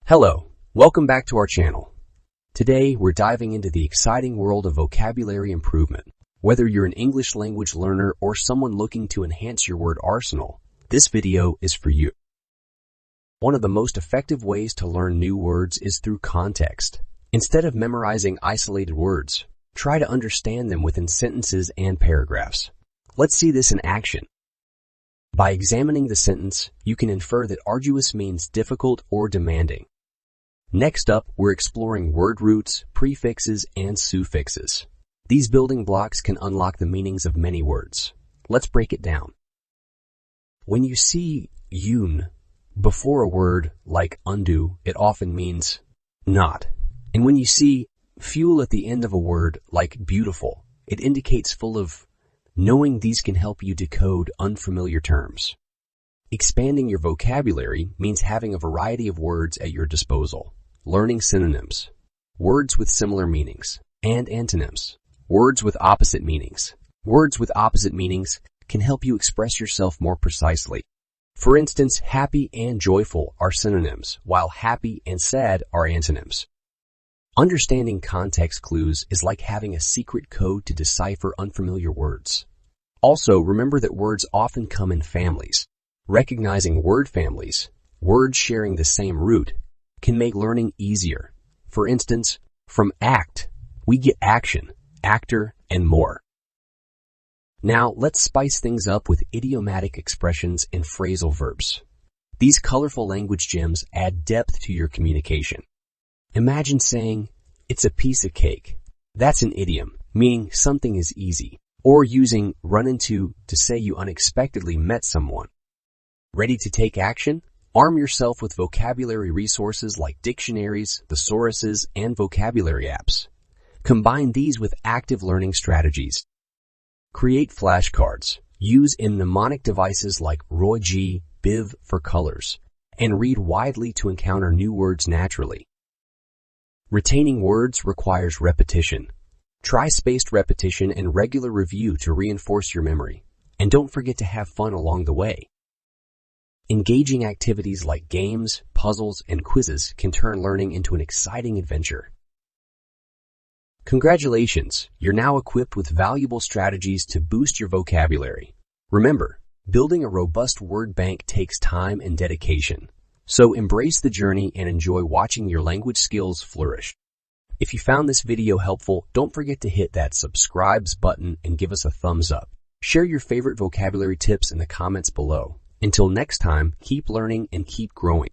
Hello, welcome back to our channel. Today, we're diving into the exciting world of vocabulary improvement. Whether you're an English language learner or someone looking to enhance your word arsenal, this video is for you. One of the most effective ways to learn new words is through context. Instead of memorizing isolated words, try to understand them within sentences and paragraphs. Let's see this in action. By examining the sentence, you can infer that arduous means difficult or demanding. Next up, we're exploring word roots, prefixes, and suffixes. These building blocks can unlock the meanings of many words. Let's break it down. When you see "un" before a word like undo, it often means not. And when you see fuel at the end of a word like beautiful, it indicates full of. Knowing these can help you decode unfamiliar terms. Expanding your vocabulary means having a variety of words at your disposal. Learning synonyms, words with similar meanings, and antonyms, words with opposite meanings. Words with opposite meanings can help you express yourself more precisely. For instance, happy and joyful are synonyms, while happy and sad are antonyms. Understanding context clues is like having a secret code to decipher unfamiliar words. Also, remember that words often come in families. Recognizing word families, words sharing the same root, can make learning easier. For instance, from act, we get action, actor, and more. Now, let's spice things up with idiomatic expressions and phrasal verbs. These colorful language gems add depth to your communication. Imagine saying, "It's a piece of cake." That's an idiom, meaning something is easy. Or using run into to say you unexpectedly met someone. Ready to take action? Arm yourself with vocabulary resources like dictionaries, thesauruses, and vocabulary apps. Combine these with active learning strategies. Create flashcards. Use mnemonic devices like ROY-G, BIV for colors, and read widely to encounter new words naturally. Retaining words requires repetition. Try spaced repetition and regular review to reinforce your memory. And don't forget to have fun along the way. Engaging activities like games, puzzles, and quizzes can turn learning into an exciting adventure. Congratulations, you're now equipped with valuable strategies to boost your vocabulary. Remember, building a robust word bank takes time and dedication. So embrace the journey and enjoy watching your language skills flourish. If you found this video helpful, don't forget to hit that subscribe button and give us a thumbs up. Share your favorite vocabulary tips in the comments below. Until next time, keep learning and keep growing.